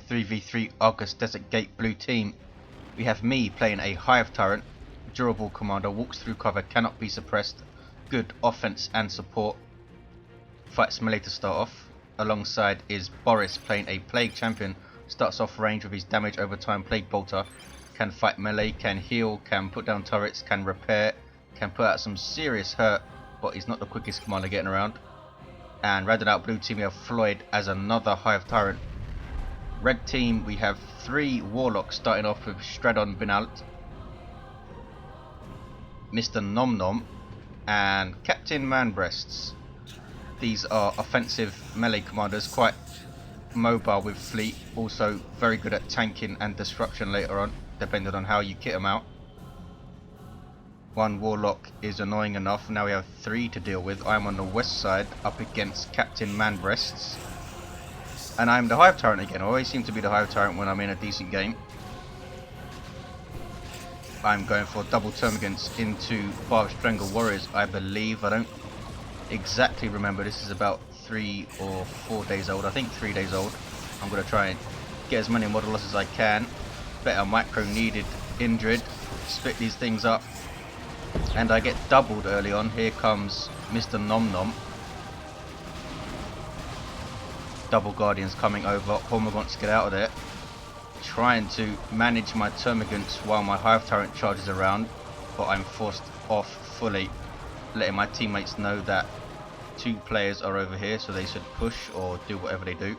3v3 August Desert Gate blue team. We have me playing a Hive Tyrant, durable commander, walks through cover, cannot be suppressed, good offense and support, fights melee to start off. Alongside is Boris playing a Plague Champion, starts off range with his damage over time Plague Bolter, can fight melee, can heal, can put down turrets, can repair, can put out some serious hurt, but he's not the quickest commander getting around. And rounding out blue team we have Floid as another Hive Tyrant. Red team we have 3 Warlocks, starting off with Stradon Binalt, Mr. Nom Nom and Captain Manbreasts. These are offensive melee commanders, quite mobile with fleet, also very good at tanking and destruction later on, depending on how you kit them out. One Warlock is annoying enough, now we have 3 to deal with. I'm on the west side up against Captain Manbreasts. And I'm the Hive Tyrant again. I always seem to be the Hive Tyrant when I'm in a decent game. I'm going for double termagants into Barbed Strangle Warriors, I believe. I don't exactly remember. This is about 3 or 4 days old. I think 3 days old. I'm going to try and get as many model losses as I can. Better micro needed Indrid. Split these things up. And I get doubled early on. Here comes Mr. Nom Nom. Double Guardians coming over. Hormone wants to get out of there. Trying to manage my termagants while my Hive Tyrant charges around, but I'm forced off fully, letting my teammates know that 2 players are over here, so they should push or do whatever they do.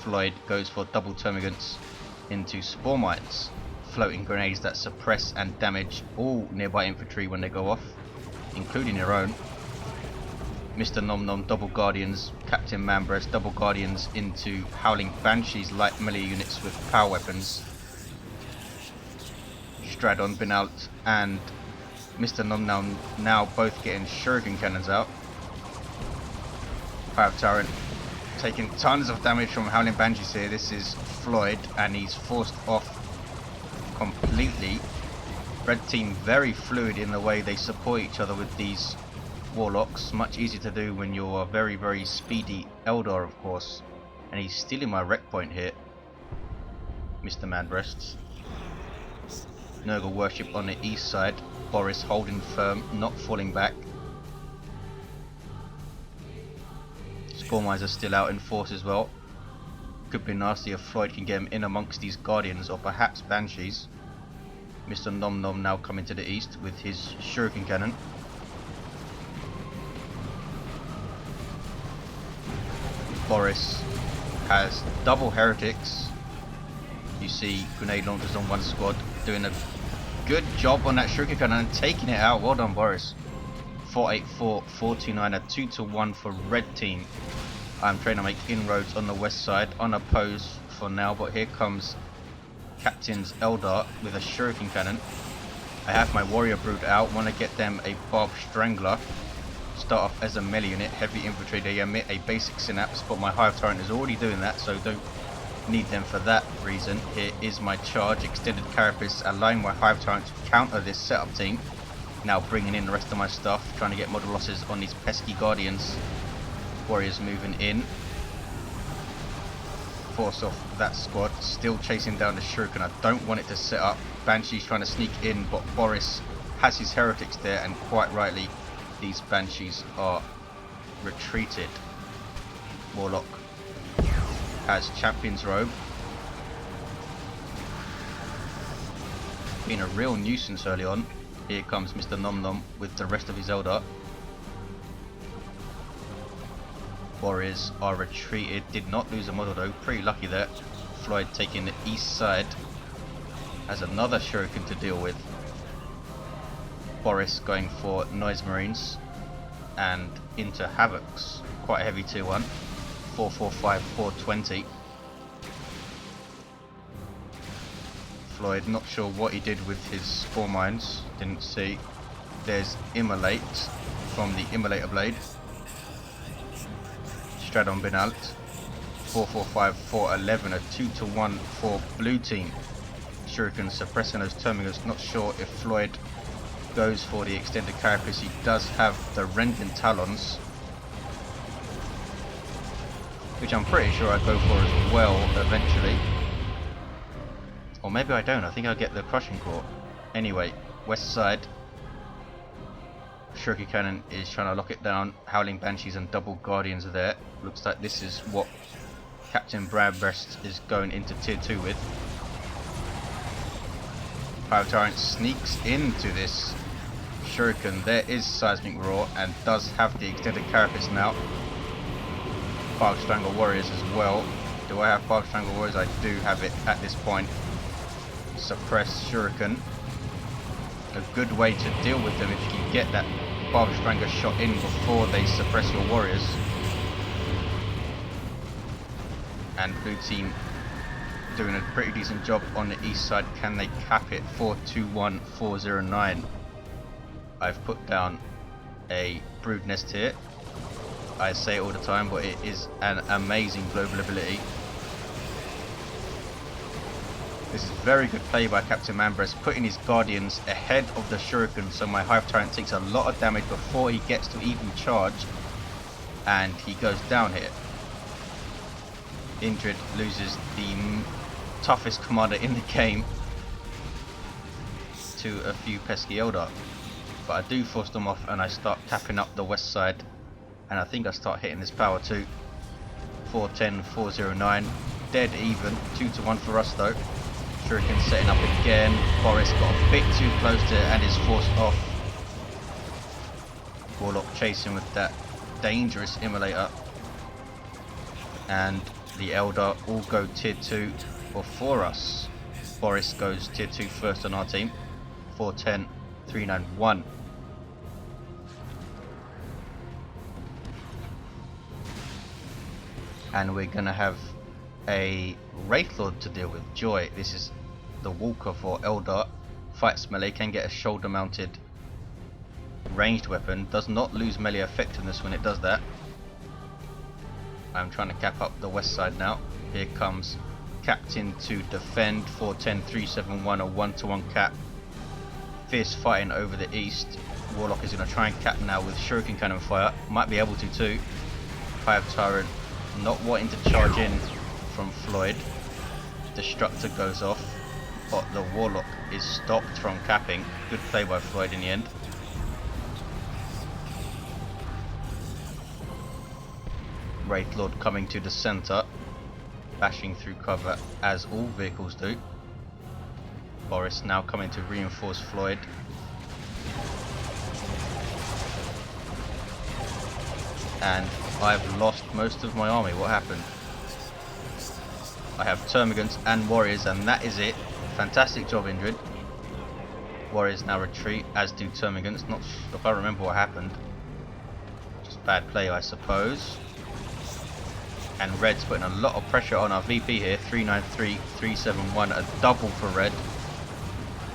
Floid goes for double termagants into spore mines, floating grenades that suppress and damage all nearby infantry when they go off, including your own. Mr. Nom Nom double guardians, Captain Manbreast double guardians into Howling Banshees light melee units with power weapons. Stradon Binalt and Mr. Nom Nom now both getting shuriken cannons out. Hive Tyrant taking tons of damage from Howling Banshees here. This is Floid and he's forced off completely. Red team very fluid in the way they support each other with these Warlocks, much easier to do when you're a very speedy Eldar, of course. And he's stealing my wreck point here, Mr. Manbreasts. Nurgle worship on the east side, Boris holding firm, not falling back. Spore mines are still out in force as well. Could be nasty if Floyd can get him in amongst these Guardians or perhaps Banshees. Mr. Nom Nom now coming to the east with his shuriken cannon. Boris has double heretics. You see grenade launchers on one squad doing a good job on that shuriken cannon and taking it out. Well done, Boris. 484, 429, a 2-1 for red team. I'm trying to make inroads on the west side, unopposed for now, but here comes Captain's Eldar with a shuriken cannon. I have my warrior brood out, want to get them a barbed strangler. Start off as a melee unit, heavy infantry, they emit a basic synapse, but my Hive Tyrant is already doing that, so don't need them for that reason. Here is my charge, extended carapace, allowing my Hive Tyrant to counter this setup team. Now bringing in the rest of my stuff, trying to get model losses on these pesky Guardians. Warriors moving in. Force off that squad, still chasing down the shuriken. I don't want it to set up. Banshee's trying to sneak in, but Boris has his heretics there, and quite rightly, these Banshees are retreated. Warlock has Champion's Robe. Being a real nuisance early on. Here comes Mr. Nom Nom with the rest of his Eldar. Warriors are retreated. Did not lose a model though. Pretty lucky there. Floyd taking the east side. Has another shuriken to deal with. Boris going for Noise Marines and into Havocs. Quite a heavy 2-1. 445, 420. Floyd, not sure what he did with his spore mines. Didn't see. There's Immolate from the Immolator Blade. Stradon Binalt. 445, 411. A 2-1 for blue team. Shuriken suppressing those terminals. Not sure if Floyd goes for the extended carapace. He does have the Rending Talons. which I'm pretty sure I go for as well eventually. Or maybe I don't, I think I'll get the crushing core. Anyway, west side. Shuriken Cannon is trying to lock it down. Howling Banshees and double Guardians are there. Looks like this is what Captain Manbreasts is going into tier 2 with. Hive Tyrant sneaks into this Shuriken. There is Seismic Roar and does have the extended carapace now. Bark Strangle Warriors as well. Do I have Bark Strangle Warriors? I do have it at this point. Suppress Shuriken. A good way to deal with them if you can get that Barb Strangler shot in before they suppress your warriors. And blue team doing a pretty decent job on the east side. Can they cap it? 421 409. I've put down a brood nest here. I say it all the time, but it is an amazing global ability. This is very good play by Captain Manbreasts, putting his Guardians ahead of the Shuriken, so my Hive Tyrant takes a lot of damage before he gets to even charge, and he goes down here. Indrid loses the toughest commander in the game to a few pesky Eldar, but I do force them off and I start tapping up the west side, and I think I start hitting this power too. 410 409, dead even, 2-1 for us though. Shuriken setting up again. Boris got a bit too close to it and is forced off. Warlock chasing with that dangerous immolator. And the Eldar all go tier 2 before us. Boris goes tier 2 first on our team. 410 391. And we're gonna have a Wraith Lord to deal with. Joy. This is the Walker for Eldar. Fights melee, can get a shoulder mounted ranged weapon. Does not lose melee effectiveness when it does that. I'm trying to cap up the west side now. Here comes Captain to defend. 410 371, a 1-to-1 cap. Fierce fighting over the east. Warlock is going to try and cap now with Shuriken Cannon fire. Might be able to too. Hive Tyrant not wanting to charge in from Floid. Destructor goes off, but the Warlock is stopped from capping. Good play by Floid in the end. Wraith Lord coming to the center, bashing through cover as all vehicles do. Boris now coming to reinforce Floid. And I've lost most of my army. What happened? I have Termagants and Warriors, and that is it. Fantastic job, Indrid. Warriors now retreat, as do Termagants. Not if I remember what happened. Just bad play, I suppose. And Red's putting a lot of pressure on our VP here. 393 371, a double for Red.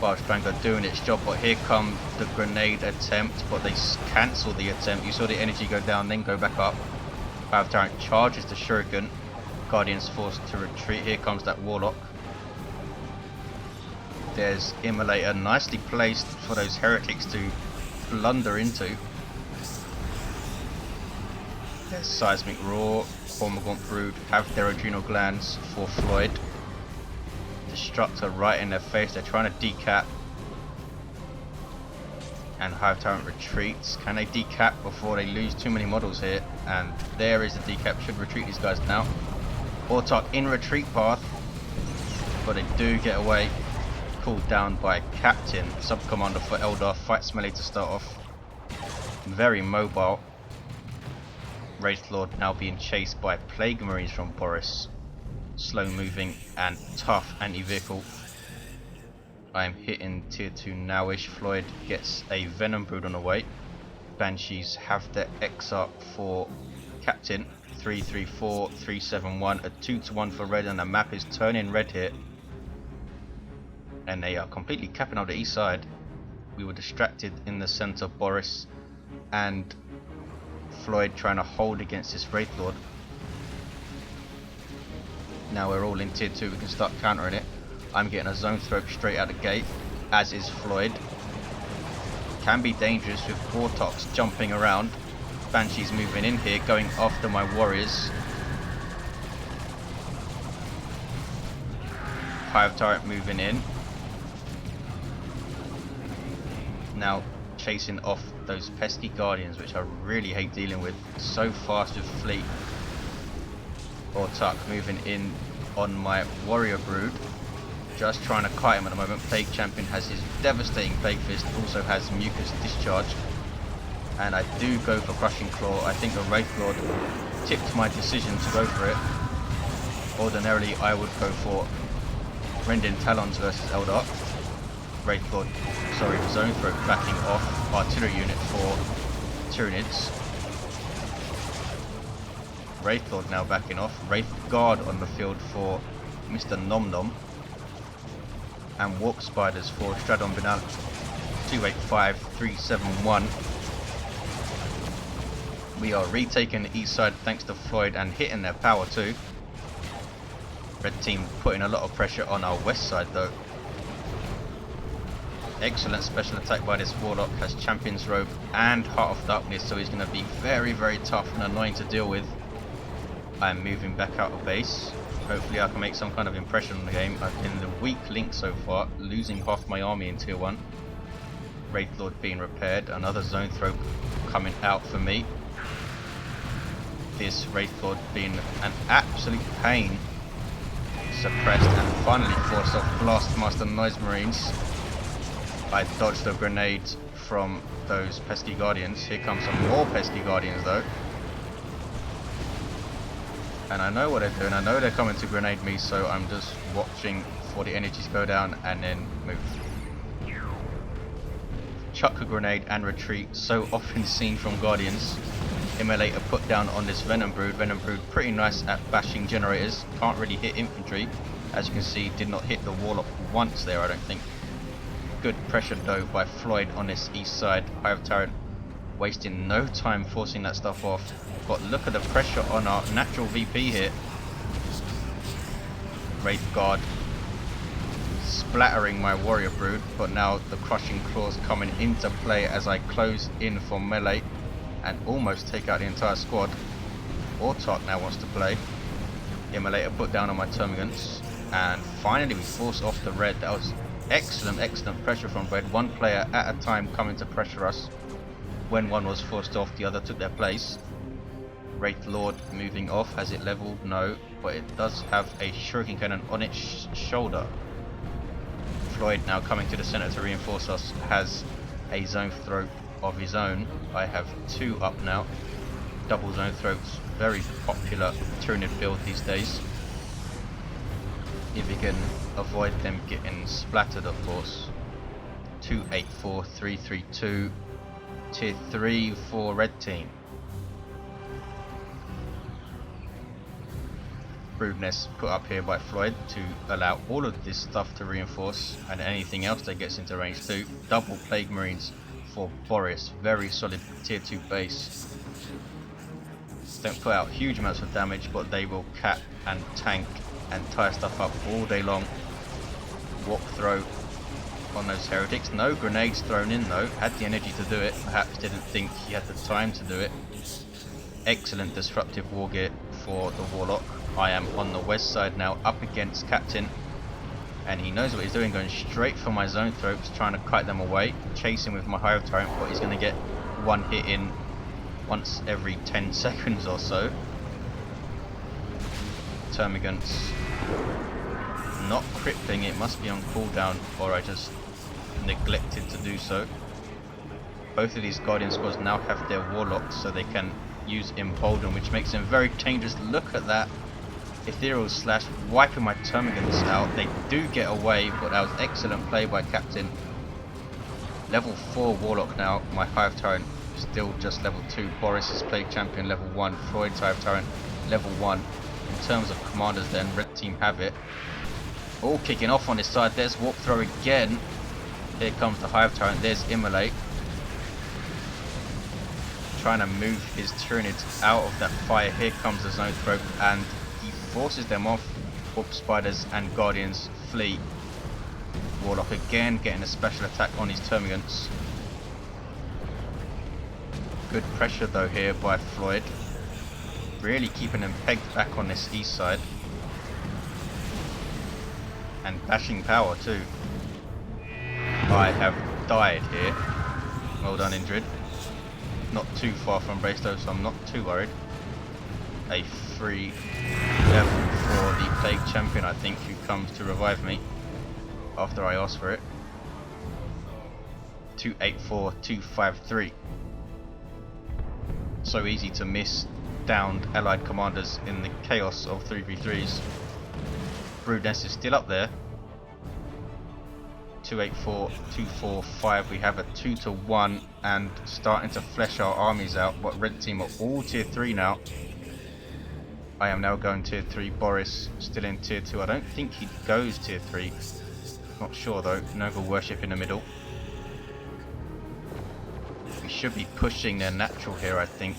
Barb Strangler doing its job, but here come the grenade attempt, but they cancel the attempt. You saw the energy go down, then go back up. Hive Tyrant charges the Shuriken. Guardians forced to retreat. Here comes that Warlock. There's Immolator, nicely placed for those heretics to blunder into. There's Seismic Roar. Cormorgaunt Brood have their adrenal glands for Floid. Destructor right in their face. They're trying to decap. And Hive Tyrant retreats. Can they decap before they lose too many models here? And there is the decap. Should retreat these guys now. Autarch in retreat path, but they do get away. Called down by Captain, sub-commander for Eldar. Fights melee to start off. Very mobile. Wraith Lord now being chased by Plague Marines from Boris. Slow moving and tough anti-vehicle. I am hitting tier 2 nowish. Floyd gets a Venom Brood on the way. Banshees have their X up for Captain. 334 371, a 2-to-1 for Red, and the map is turning red here. And they are completely capping out the east side. We were distracted in the center. Boris and Floyd trying to hold against this Wraith Lord. Now we're all in tier 2, we can start countering it. I'm getting a zone stroke straight out the gate, as is Floyd. Can be dangerous with Autarchs jumping around. Banshees moving in here, going after my warriors. Hive Tyrant moving in. Now chasing off those pesky Guardians, which I really hate dealing with. So fast with Fleet. Or Tuck moving in on my Warrior Brood. Just trying to kite him at the moment. Plague Champion has his devastating Plague Fist, also has Mucus Discharge. And I do go for Crushing Claw. I think the Wraith Lord tipped my decision to go for it. Ordinarily I would go for Rending Talons versus Eldar. Wraith Lord, sorry, Zone Throat backing off Artillery Unit for Tyranids. Wraith Lord now backing off. Wraith Guard on the field for Mr. Nom Nom. And Warp Spiders for Stradon Binalt. 285371. We are retaking the east side thanks to Floid and hitting their power too. Red team putting a lot of pressure on our west side though. Excellent special attack by this Warlock, has Champion's Robe and Heart of Darkness, so he's going to be very, very tough and annoying to deal with. I'm moving back out of base. Hopefully I can make some kind of impression on the game. I've been the weak link so far, losing half my army in tier 1. Wraith Lord being repaired, another Zone Throat coming out for me. This Wraith Lord being an absolute pain. Suppressed and finally forced off Blastmaster Noise Marines. I dodged the grenades from those pesky Guardians. Here comes some more pesky Guardians though. And I know what they're doing. I know they're coming to grenade me, so I'm just watching for the energies go down and then move. Chuck a grenade and retreat, so often seen from Guardians. Immolator put down on this Venom Brood. Venom Brood pretty nice at bashing generators. Can't really hit infantry. As you can see, did not hit the Warlock once there, I don't think. Good pressure though by Floid on this east side. Hive Tyrant wasting no time forcing that stuff off. But look at the pressure on our natural VP here. Wraith Guard splattering my Warrior Brood, but now the Crushing Claws coming into play as I close in for melee and almost take out the entire squad. Autarch now wants to play. Immolator put down on my Termagants, and finally we force off the red. That was excellent pressure from red. One player at a time coming to pressure us. When one was forced off, the other took their place. Wraith Lord moving off. Has it leveled? No, but it does have a Shuriken Cannon on its shoulder. Floyd now coming to the center to reinforce us, has a Zone Throat of his own. I have 2 up now. Double Zone Throats, very popular Tyranid build these days. If you can avoid them getting splattered, of course. 284332, tier 3 for red team. Brood nest put up here by Floyd to allow all of this stuff to reinforce, and anything else that gets into range too. Double Plague Marines for Boris, very solid tier 2 base. Don't put out huge amounts of damage, but they will cap and tank and tie stuff up all day long. Walk throw on those heretics. No grenades thrown in though. Had the energy to do it, perhaps didn't think he had the time to do it. Excellent disruptive war gear for the Warlock. I am on the west side now, up against Captain, and he knows what he's doing, going straight for my Zone Throats, trying to kite them away, chasing with my Hive Tyrant, but he's going to get one hit in once every 10 seconds or so. Termagants not crippling, it must be on cooldown, or I just neglected to do so. Both of these Guardian squads now have their Warlocks, so they can use Embolden, which makes them very dangerous. Look at that. Ethereal Slash wiping my Termagants out. They do get away, but that was excellent play by Captain. Level 4 Warlock now. My Hive Tyrant still just level 2. Boris is Plague Champion level 1. Floyd's Hive Tyrant level 1. In terms of commanders then, red team have it. All kicking off on this side. There's Warp Throw again. Here comes the Hive Tyrant. There's Immolate. Trying to move his Tyranids out of that fire. Here comes the Zone Throat, and he forces them off. Warp Spiders and Guardians flee. Warlock again getting a special attack on his Termagants. Good pressure though here by Floyd. Really keeping them pegged back on this east side. And bashing power too. I have died here. Well done, Indrid. Not too far from Bracestow, so I'm not too worried. A free level for the Plague Champion, I think, who comes to revive me after I ask for it. 284253. So easy to miss downed allied commanders in the chaos of 3v3s. Brood Nest is still up there. 284245. We have a 2-to-1 and starting to flesh our armies out, but red team are all tier 3 now. I am now going tier 3. Boris still in tier 2. I don't think he goes tier 3. Not sure though. Noble Worship in the middle. We should be pushing their natural here, I think.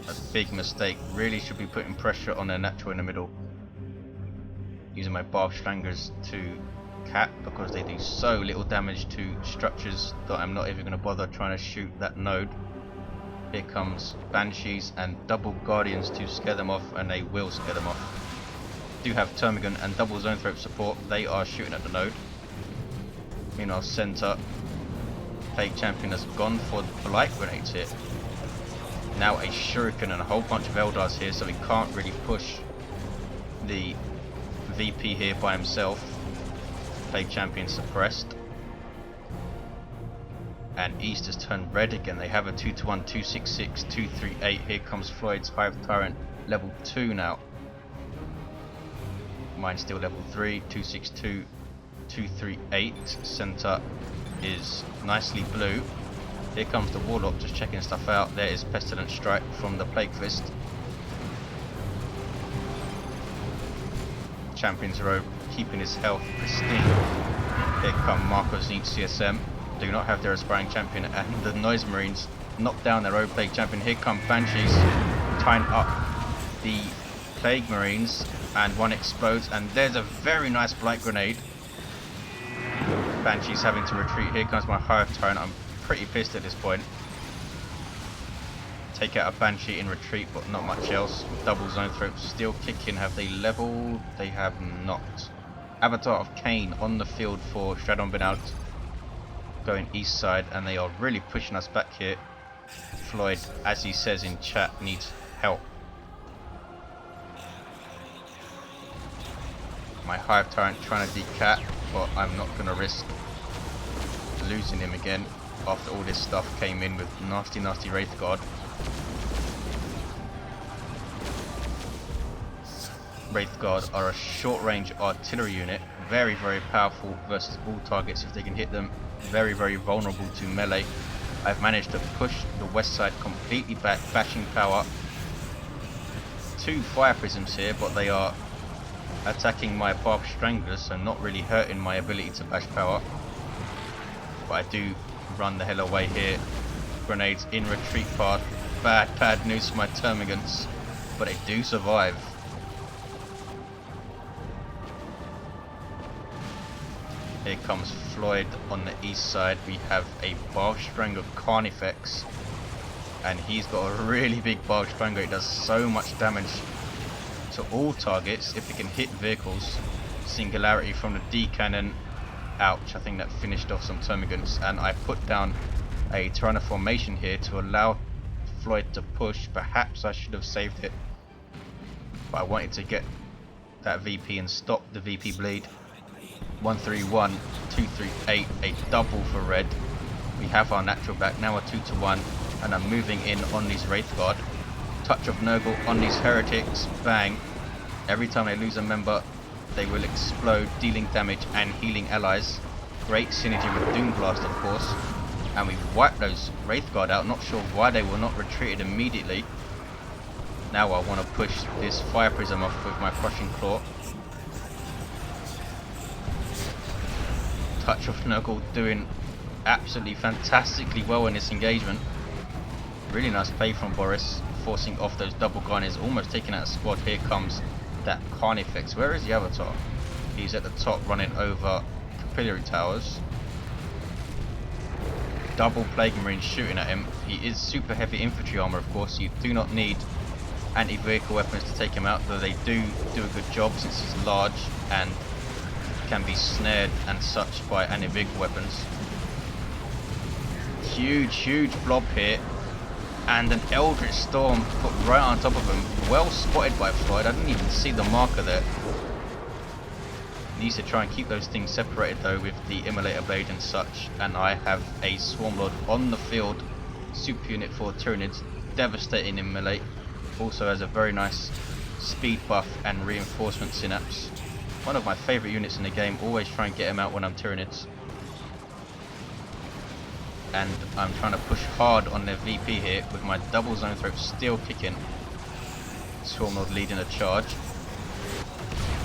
A big mistake. Really should be putting pressure on their natural in the middle. Using my Barbed Stranglers to cap because they do so little damage to structures that I'm not even going to bother trying to shoot that node. Here comes Banshees and double Guardians to scare them off, and they will scare them off. Do have Termagant and double Zone Throat support. They are shooting at the node. Meanwhile, center Plague Champion has gone for the Blight Grenades here. Now a Shuriken and a whole bunch of Eldars here, so he can't really push the VP here by himself. Plague Champion suppressed. And East has turned red again. They have a 2-to-1, 266, 238. Here comes Floyd's Hive Tyrant, level 2 now. Mine's still level 3, 262, 238. Center is nicely blue. Here comes the Warlock just checking stuff out. There is Pestilent Strike from the Plague Fist. Champion's Robe keeping his health pristine. Here come Marco's Neat CSM. Do not have their aspiring champion, and the Noise Marines knock down their own Plague Champion. Here come Banshees tying up the Plague Marines, and one explodes, and there's a very nice Blight Grenade. Banshees having to retreat. Here comes my Hive Tyrant. I'm pretty pissed at this point. Take out a Banshee in retreat, but not much else. Double Zone Throat still kicking. Have they leveled? They have not. Avatar of Cain on the field for Stradon Binalt, going east side, and they are really pushing us back here. Floyd, as he says in chat, needs help. My Hive Tyrant trying to decap, but I'm not going to risk losing him again after all this stuff came in with nasty Wraith Guard. Wraith Guard are a short range artillery unit, very powerful versus all targets if they can hit them, very vulnerable to melee. I've managed to push the west side completely back, bashing power. 2 Fire Prisms here, but they are attacking my Barbed Stranglers, so not really hurting my ability to bash power. But I do run the hell away here. Grenades in retreat path. Bad news for my Termagants, but they do survive. Here comes Floyd on the east side. We have a Barbed Strangler Carnifex, and he's got a really big Barbed Strangler. It does so much damage to all targets if it can hit vehicles. Singularity from the D cannon. Ouch, I think that finished off some Termagants, and I put down a Tyranno formation here to allow Floyd to push. Perhaps I should have saved it, but I wanted to get that VP and stop the VP bleed. 131, 238, a double for red. We have our natural back, now a 2-to-1, and I'm moving in on these Wraith Guard. Touch of Nurgle on these heretics, bang. Every time they lose a member, they will explode, dealing damage and healing allies. Great synergy with Doom Blast, of course. And we wiped those Wraith Guard out, not sure why they were not retreated immediately. Now I want to push this Fire Prism off with my Crushing Claw. Touch of Nurgle doing absolutely fantastically well in this engagement. Really nice play from Boris, forcing off those double Guardians, almost taking out a squad. Here comes that Carnifex. Where is the Avatar? He's at the top running over Capillary Towers. Double Plague Marine shooting at him. He is super heavy infantry armor, of course. You do not need anti-vehicle weapons to take him out, though they do a good job since he's large and can be snared and such by any big weapons. Huge blob here, and an Eldritch Storm put right on top of him. Well spotted by Floid. I didn't even see the marker there. Needs to try and keep those things separated though with the Immolator Blade and such, and I have a Swarmlord on the field, super unit for Tyranids, devastating Immolate. Also has a very nice speed buff and reinforcement synapse. One of my favourite units in the game, always try and get him out when I'm Tyranids. And I'm trying to push hard on their VP here with my double zone throat still kicking. Swarmlord leading a charge.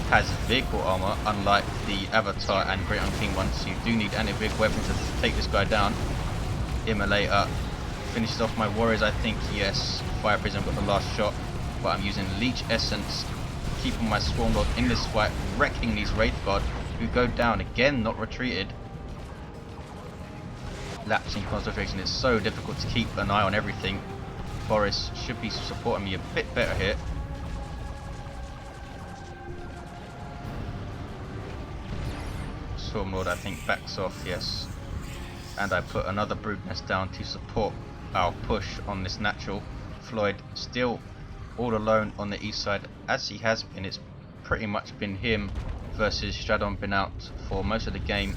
Has vehicle armor, unlike the Avatar and Great Unclean ones, so you do need any big weapon to take this guy down. Immolator finishes off my warriors, I think. Yes, Fire Prism got the last shot, but I'm using Leech Essence, keeping my Swarmlord in this fight, wrecking these Wraith Guard, who go down again, not retreated. Lapsing concentration is so difficult to keep an eye on everything. Boris should be supporting me a bit better here. Swarmlord, I think, backs off, yes. And I put another Brood Nest down to support our push on this natural. Floid still all alone on the east side, as he has been. It's pretty much been him versus Stradon Binalt for most of the game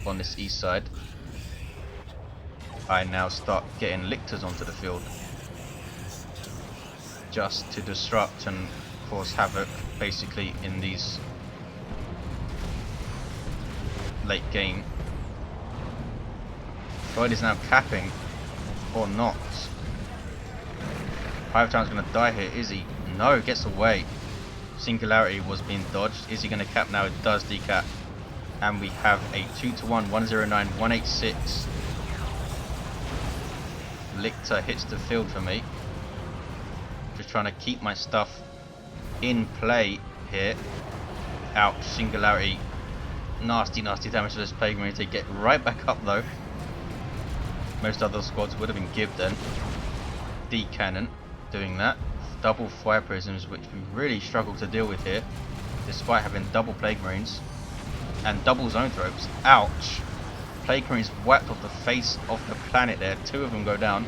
on this east side. I now start getting lictors onto the field just to disrupt and cause havoc basically in these late game. Floid is now capping or not. Hive Tyrant's going to die here, is he? No, gets away. Singularity was being dodged. Is he going to cap now? It does decap. And we have a 2-1, 109, 186. Lictor hits the field for me. Just trying to keep my stuff in play here. Ouch, Singularity. Nasty damage to this Plague Marines. They get right back up though. Most other squads would have been gibbed then. D-Cannon doing that. Double Fire Prisms, which we really struggle to deal with here, despite having double Plague Marines. And double Zone Throats. Ouch! Plague Marines wiped off the face of the planet there. 2 of them go down.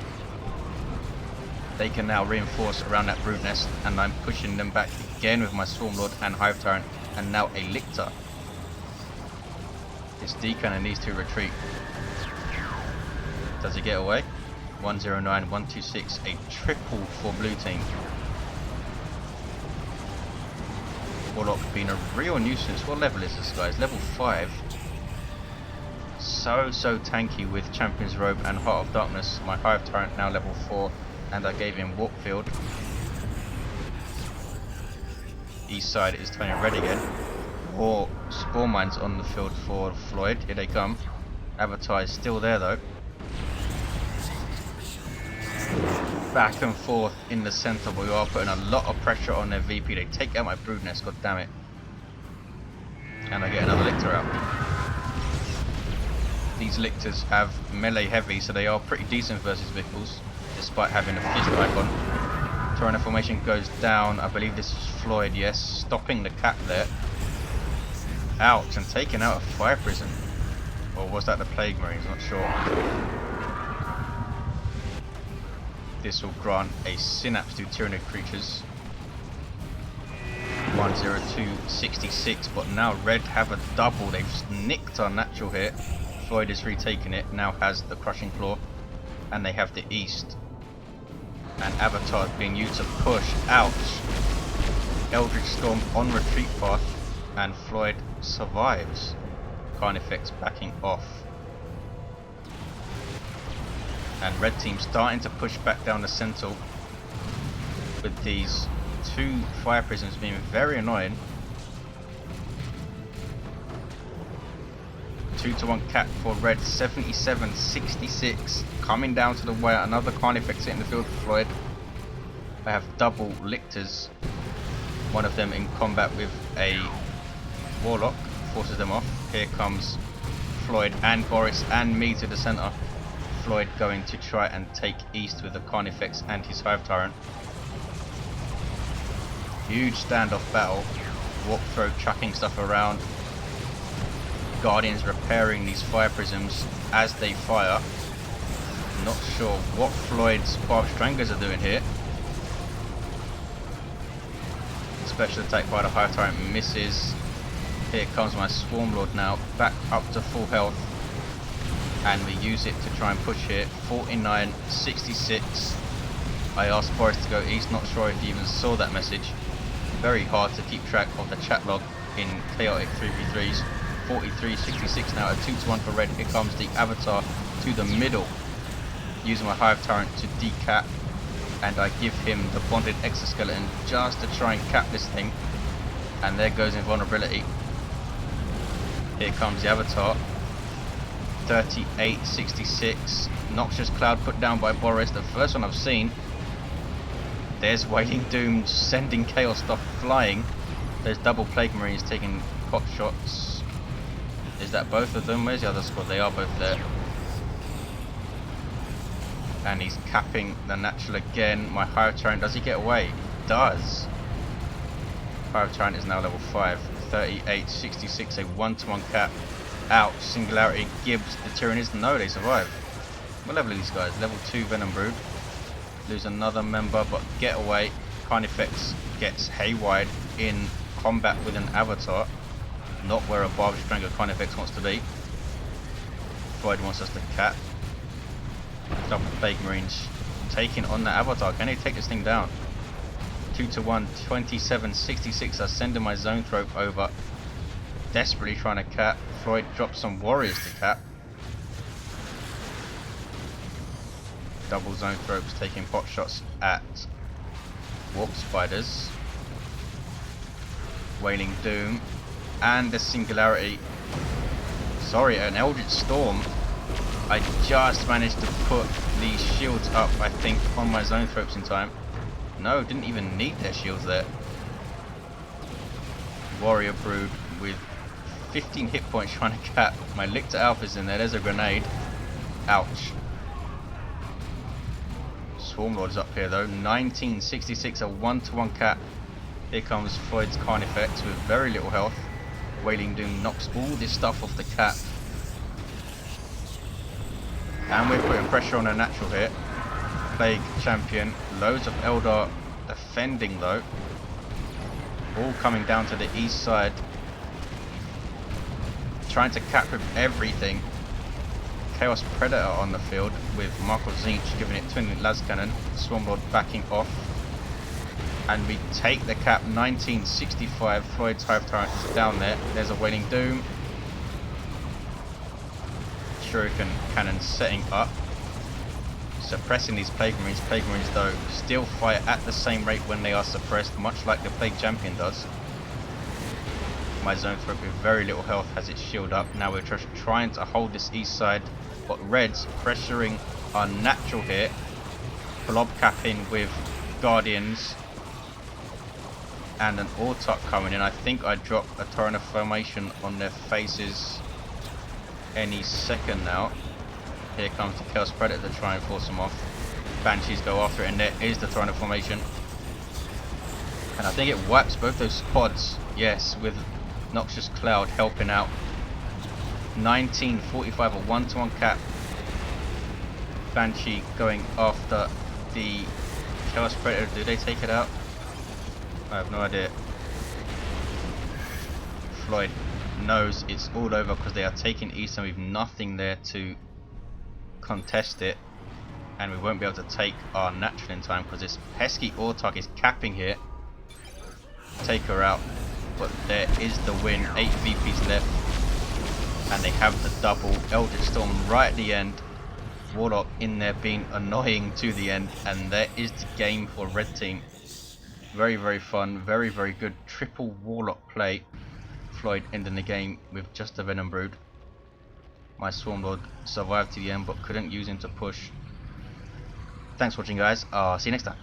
They can now reinforce around that Brood Nest, and I'm pushing them back again with my Swarmlord and Hive Tyrant, and now a Lictor. This D-Cannon needs to retreat. Does he get away? 109, 126, a triple for blue team. Warlock being a real nuisance. What level is this, guys? Level 5. So tanky with Champion's Robe and Heart of Darkness. My Hive Tyrant now level 4, and I gave him Warp Field. East side is turning red again. More Spore Mines on the field for Floid. Here they come. Avatar is still there though. Back and forth in the centre, but we are putting a lot of pressure on their VP. They take out my Brood Nest, god damn it. And I get another Lictor out. These Lictors have melee heavy, so they are pretty decent versus vehicles, despite having a fist icon. Tyrant formation goes down. I believe this is Floid, yes, stopping the cap there. Ouch, and taking out a Fire Prison. Or was that the Plague Marines? Not sure. This will grant a synapse to Tyranid creatures. 10266, but now red have a double. They've nicked our natural here. Floyd is retaking it, now has the Crushing Claw, and they have the east. And Avatar is being used to push. Ouch! Eldritch Storm on retreat path, and Floyd survives. Carnifex backing off. And red team starting to push back down the centre with these 2 Fire Prisms being very annoying. 2-1 cap for red, 77-66. Coming down to the wire, another Carnifex hitting the field for Floyd. I have double Lictors. One of them in combat with a Warlock, forces them off. Here comes Floyd and Boris and me to the centre. Floyd going to try and take east with the Carnifex and his Hive Tyrant. Huge standoff battle. Warp throw chucking stuff around. Guardians repairing these fire prisms as they fire. Not sure what Floyd's Barbed Stranglers are doing here. Special attack by the Hive Tyrant misses. Here comes my Swarm Lord now, back up to full health. And we use it to try and push here. 49, 66. I asked Boris to go east, not sure if he even saw that message. Very hard to keep track of the chat log in chaotic 3v3s. 43, 66 now, a 2-1 for red. Here comes the Avatar to the middle. Using my Hive Tyrant to decap. And I give him the bonded exoskeleton just to try and cap this thing. And there goes invulnerability. Here comes the Avatar. 38, 66. Noxious Cloud put down by Boris, the first one I've seen. There's Wailing Doom sending Chaos stuff flying. There's double Plague Marines taking pot shots. Is that both of them? Where's the other squad? They are both there. And he's capping the natural again. My Hive Tyrant, does he get away? He does. Hive Tyrant is now level 5. 38, 66, a 1-to-1 cap. Ouch, Singularity, Gibbs, the Tyranids. No, they survive. What level are these guys? Level 2 Venom Brood. Lose another member, but get away. Carnifex gets haywired in combat with an Avatar. Not where a Barbed Strangler Carnifex wants to be. Floyd wants us to cap. Double Plague Marines taking on the Avatar. Can they take this thing down? 2-1, 27, 66. I send my Zone Thrope over. Desperately trying to cap. Floyd drops some warriors to cap. Double Zone Thropes taking pot shots at Warp Spiders. Wailing Doom. And the Singularity. Sorry, an Eldritch Storm. I just managed to put these shields up, I think, on my Zone Thropes in time. No, didn't even need their shields there. Warrior Brood with 15 hit points trying to cap. My Lictor Alpha's in there. There's a grenade. Ouch. Swarm Lord's up here though. 1966, a 1-to-1 cap. Here comes Floyd's Carnifex with very little health. Wailing Doom knocks all this stuff off the cap. And we're putting pressure on a natural here. Plague Champion. Loads of Eldar defending though. All coming down to the east side. Trying to cap with everything. Chaos Predator on the field with Marco Zinch giving it twin las cannon. Swarmlord backing off. And we take the cap. 1965. Floyd's Hive Tyrant is down there. There's a Wailing Doom. Shuriken cannon setting up. Suppressing these Plague Marines. Plague Marines though still fire at the same rate when they are suppressed, much like the Plague Champion does. My Zone Thrope with very little health has its shield up. Now we're just trying to hold this east side, but Reds pressuring our natural here. Blob capping with Guardians. And an Autarch coming in. I think I drop a Torrent of Formation on their faces any second now. Here comes the Chaos Predator to try and force them off. Banshees go after it, and there is the Torrent of Formation. And I think it wipes both those squads. Yes, with Noxious Cloud helping out. 1945, a 1-to-1 cap. Banshee going after the Chaos Predator. Do they take it out? I have no idea. Floyd knows it's all over because they are taking east and we've nothing there to contest it, and we won't be able to take our natural in time because this pesky Autarch is capping here. Take her out, but there is the win. 8 VPs left, and they have the double Eldritch Storm right at the end. Warlock in there being annoying to the end, and there is the game for red team. Very, very fun, very, very good triple Warlock play. Floyd ending the game with just a Venom Brood. My Swarmlord survived to the end but couldn't use him to push. Thanks for watching guys, I'll see you next time.